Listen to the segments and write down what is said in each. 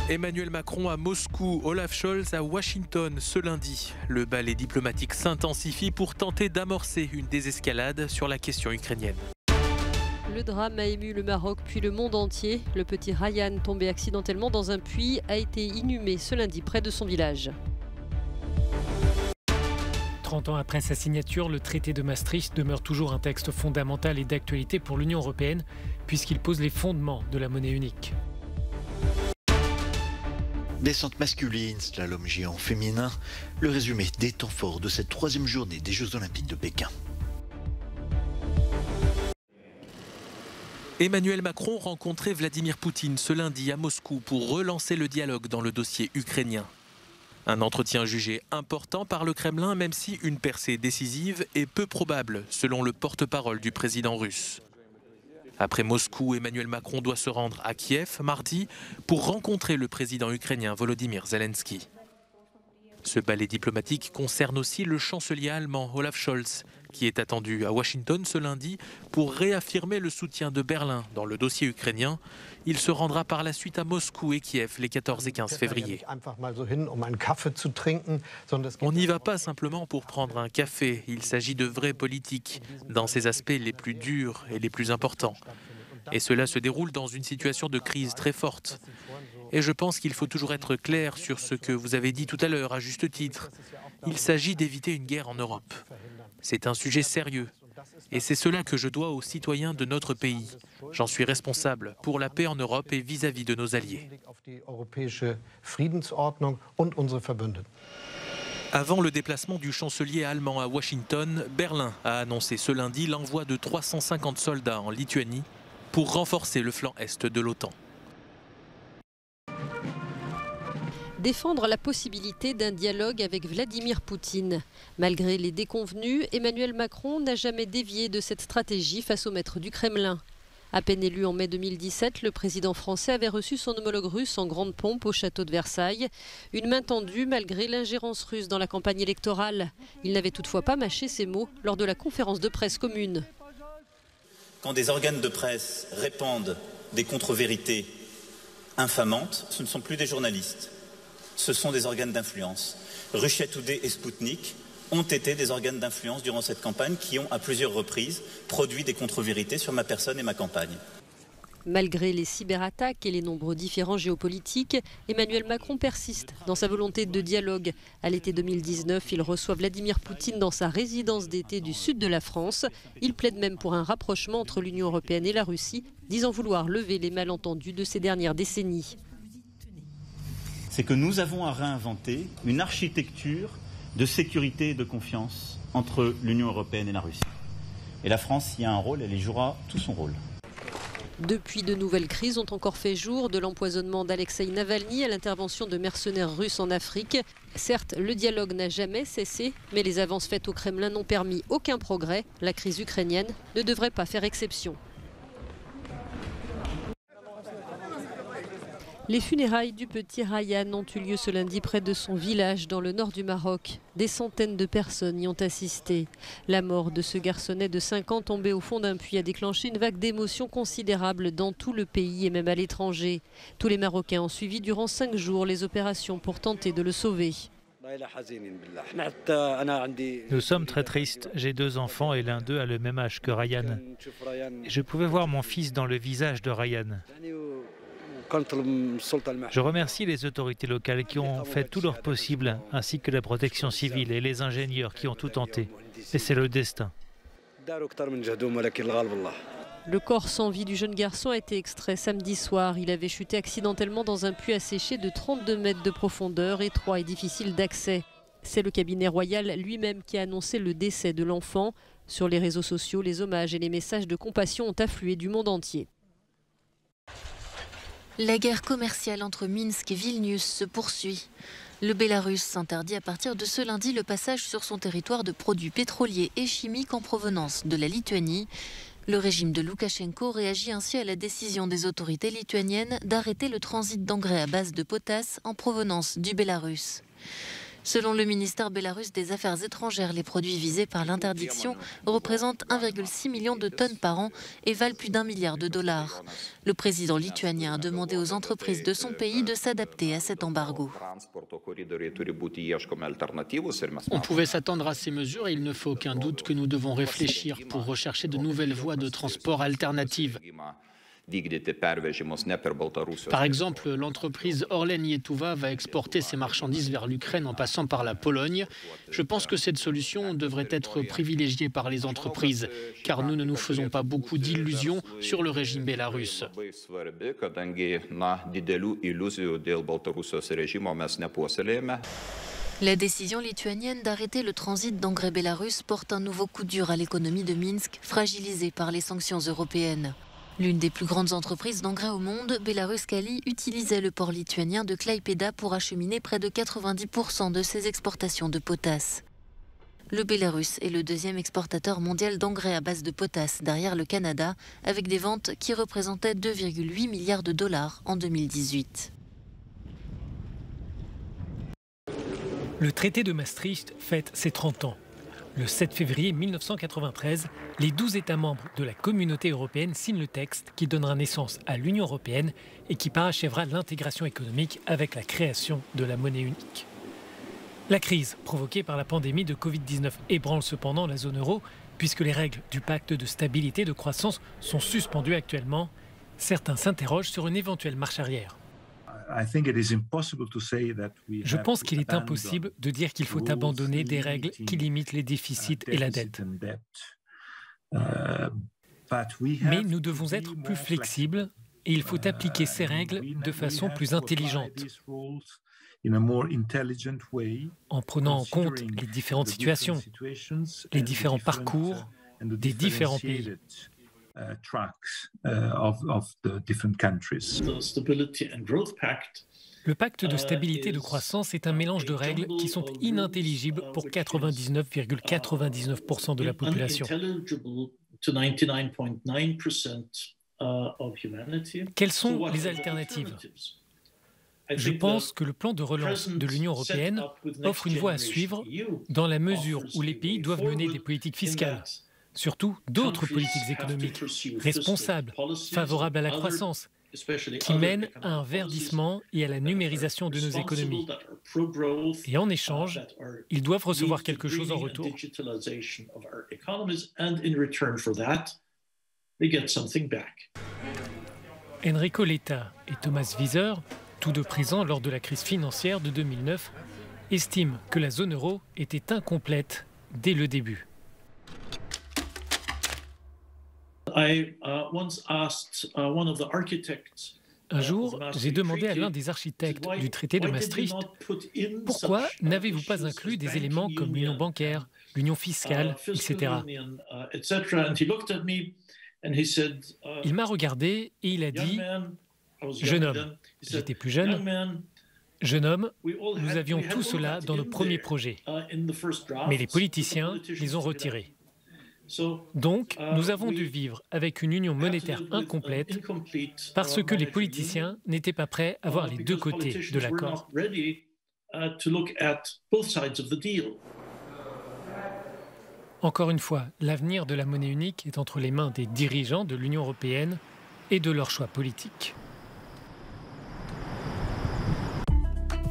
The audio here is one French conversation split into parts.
Emmanuel Macron à Moscou, Olaf Scholz à Washington ce lundi. Le ballet diplomatique s'intensifie pour tenter d'amorcer une désescalade sur la question ukrainienne. Le drame a ému le Maroc puis le monde entier. Le petit Ryan, tombé accidentellement dans un puits, a été inhumé ce lundi près de son village. 30 ans après sa signature, le traité de Maastricht demeure toujours un texte fondamental et d'actualité pour l'Union européenne, puisqu'il pose les fondements de la monnaie unique. Descente masculine, slalom géant féminin, le résumé des temps forts de cette troisième journée des Jeux Olympiques de Pékin. Emmanuel Macron rencontrait Vladimir Poutine ce lundi à Moscou pour relancer le dialogue dans le dossier ukrainien. Un entretien jugé important par le Kremlin, même si une percée décisive est peu probable, selon le porte-parole du président russe. Après Moscou, Emmanuel Macron doit se rendre à Kiev mardi pour rencontrer le président ukrainien Volodymyr Zelensky. Ce ballet diplomatique concerne aussi le chancelier allemand Olaf Scholz, qui est attendu à Washington ce lundi pour réaffirmer le soutien de Berlin dans le dossier ukrainien. Il se rendra par la suite à Moscou et Kiev les 14 et 15 février. On n'y va pas simplement pour prendre un café, il s'agit de vraie politique, dans ses aspects les plus durs et les plus importants. Et cela se déroule dans une situation de crise très forte. Et je pense qu'il faut toujours être clair sur ce que vous avez dit tout à l'heure, à juste titre. Il s'agit d'éviter une guerre en Europe. C'est un sujet sérieux. Et c'est cela que je dois aux citoyens de notre pays. J'en suis responsable pour la paix en Europe et vis-à-vis de nos alliés. Avant le déplacement du chancelier allemand à Washington, Berlin a annoncé ce lundi l'envoi de 350 soldats en Lituanie pour renforcer le flanc est de l'OTAN. Défendre la possibilité d'un dialogue avec Vladimir Poutine. Malgré les déconvenues, Emmanuel Macron n'a jamais dévié de cette stratégie face au maître du Kremlin. À peine élu en mai 2017, le président français avait reçu son homologue russe en grande pompe au château de Versailles. Une main tendue malgré l'ingérence russe dans la campagne électorale. Il n'avait toutefois pas mâché ses mots lors de la conférence de presse commune. Quand des organes de presse répandent des contre-vérités infamantes, ce ne sont plus des journalistes. Ce sont des organes d'influence. Russia Today et Sputnik ont été des organes d'influence durant cette campagne qui ont, à plusieurs reprises, produit des contre-vérités sur ma personne et ma campagne. Malgré les cyberattaques et les nombreux différends géopolitiques, Emmanuel Macron persiste dans sa volonté de dialogue. À l'été 2019, il reçoit Vladimir Poutine dans sa résidence d'été du sud de la France. Il plaide même pour un rapprochement entre l'Union européenne et la Russie, disant vouloir lever les malentendus de ces dernières décennies. C'est que nous avons à réinventer une architecture de sécurité et de confiance entre l'Union européenne et la Russie. Et la France y a un rôle, elle y jouera tout son rôle. Depuis, de nouvelles crises ont encore fait jour, de l'empoisonnement d'Alexeï Navalny à l'intervention de mercenaires russes en Afrique. Certes, le dialogue n'a jamais cessé, mais les avances faites au Kremlin n'ont permis aucun progrès. La crise ukrainienne ne devrait pas faire exception. Les funérailles du petit Ryan ont eu lieu ce lundi près de son village dans le nord du Maroc. Des centaines de personnes y ont assisté. La mort de ce garçonnet de 5 ans tombé au fond d'un puits a déclenché une vague d'émotions considérable dans tout le pays et même à l'étranger. Tous les Marocains ont suivi durant 5 jours les opérations pour tenter de le sauver. Nous sommes très tristes. J'ai 2 enfants et l'un d'eux a le même âge que Ryan. Je pouvais voir mon fils dans le visage de Ryan. Je remercie les autorités locales qui ont fait tout leur possible, ainsi que la protection civile et les ingénieurs qui ont tout tenté. Et c'est le destin. Le corps sans vie du jeune garçon a été extrait samedi soir. Il avait chuté accidentellement dans un puits asséché de 32 mètres de profondeur, étroit et difficile d'accès. C'est le cabinet royal lui-même qui a annoncé le décès de l'enfant. Sur les réseaux sociaux, les hommages et les messages de compassion ont afflué du monde entier. La guerre commerciale entre Minsk et Vilnius se poursuit. Le Bélarus s'interdit à partir de ce lundi le passage sur son territoire de produits pétroliers et chimiques en provenance de la Lituanie. Le régime de Loukachenko réagit ainsi à la décision des autorités lituaniennes d'arrêter le transit d'engrais à base de potasse en provenance du Bélarus. Selon le ministère bélarusse des Affaires étrangères, les produits visés par l'interdiction représentent 1,6 million de tonnes par an et valent plus d'1 milliard de dollars. Le président lituanien a demandé aux entreprises de son pays de s'adapter à cet embargo. On pouvait s'attendre à ces mesures et il ne fait aucun doute que nous devons réfléchir pour rechercher de nouvelles voies de transport alternatives. Par exemple, l'entreprise Orlen Lietuva va exporter ses marchandises vers l'Ukraine en passant par la Pologne. Je pense que cette solution devrait être privilégiée par les entreprises, car nous ne nous faisons pas beaucoup d'illusions sur le régime bélarusse. La décision lituanienne d'arrêter le transit d'engrais bélarusses porte un nouveau coup dur à l'économie de Minsk, fragilisée par les sanctions européennes. L'une des plus grandes entreprises d'engrais au monde, Belaruskali, utilisait le port lituanien de Klaipėda pour acheminer près de 90% de ses exportations de potasse. Le Bélarus est le deuxième exportateur mondial d'engrais à base de potasse derrière le Canada, avec des ventes qui représentaient 2,8 milliards de dollars en 2018. Le traité de Maastricht fête ses 30 ans. Le 7 février 1993, les 12 États membres de la Communauté européenne signent le texte qui donnera naissance à l'Union européenne et qui parachèvera l'intégration économique avec la création de la monnaie unique. La crise provoquée par la pandémie de Covid-19 ébranle cependant la zone euro puisque les règles du pacte de stabilité et de croissance sont suspendues actuellement. Certains s'interrogent sur une éventuelle marche arrière. Je pense qu'il est impossible de dire qu'il faut abandonner des règles qui limitent les déficits et la dette. Mais nous devons être plus flexibles et il faut appliquer ces règles de façon plus intelligente, en prenant en compte les différentes situations, les différents parcours des différents pays. Le pacte de stabilité et de croissance est un mélange de règles qui sont inintelligibles pour 99,99% de la population. Quelles sont les alternatives ? Je pense que le plan de relance de l'Union européenne offre une voie à suivre dans la mesure où les pays doivent mener des politiques fiscales, surtout d'autres politiques économiques responsables, favorables à la croissance, qui mènent à un verdissement et à la numérisation de nos économies. Et en échange, ils doivent recevoir quelque chose en retour. Enrico Letta et Thomas Wieser, tous deux présents lors de la crise financière de 2009, estiment que la zone euro était incomplète dès le début. Un jour, j'ai demandé à l'un des architectes du traité de Maastricht « Pourquoi n'avez-vous pas inclus des éléments comme l'union bancaire, l'union fiscale, etc. » Il m'a regardé et il a dit « Jeune homme, j'étais plus jeune, jeune homme, nous avions tout cela dans nos premiers projets, mais les politiciens les ont retirés. Donc, nous avons dû vivre avec une union monétaire incomplète parce que les politiciens n'étaient pas prêts à voir les deux côtés de l'accord. » Encore une fois, l'avenir de la monnaie unique est entre les mains des dirigeants de l'Union européenne et de leurs choix politiques.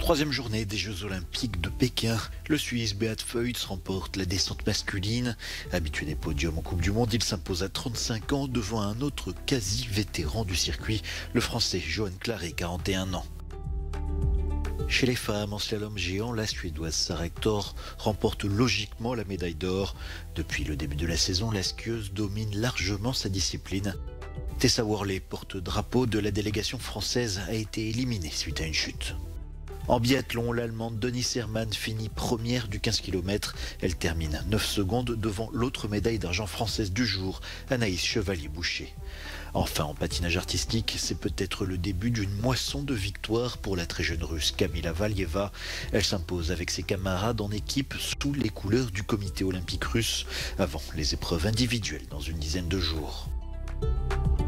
Troisième journée des Jeux Olympiques de Pékin. Le Suisse Beat Feuz remporte la descente masculine. Habitué des podiums en Coupe du Monde, il s'impose à 35 ans devant un autre quasi-vétéran du circuit, le Français Johan Claret, 41 ans. Chez les femmes, en slalom géant, la Suédoise Sara Hector remporte logiquement la médaille d'or. Depuis le début de la saison, la skieuse domine largement sa discipline. Tessa Worley, porte-drapeau de la délégation française, a été éliminée suite à une chute. En biathlon, l'Allemande Denise Herrmann finit première du 15 km. Elle termine 9 secondes devant l'autre médaille d'argent française du jour, Anaïs Chevalier-Boucher. Enfin, en patinage artistique, c'est peut-être le début d'une moisson de victoires pour la très jeune Russe Kamila Valieva. Elle s'impose avec ses camarades en équipe sous les couleurs du comité olympique russe, avant les épreuves individuelles dans une dizaine de jours.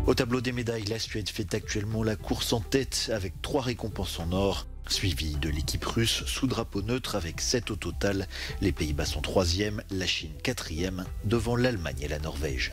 Au tableau des médailles, la Suède fait actuellement la course en tête avec 3 récompenses en or, suivi de l'équipe russe sous drapeau neutre avec 7 au total. Les Pays-Bas sont 3e, la Chine 4e, devant l'Allemagne et la Norvège.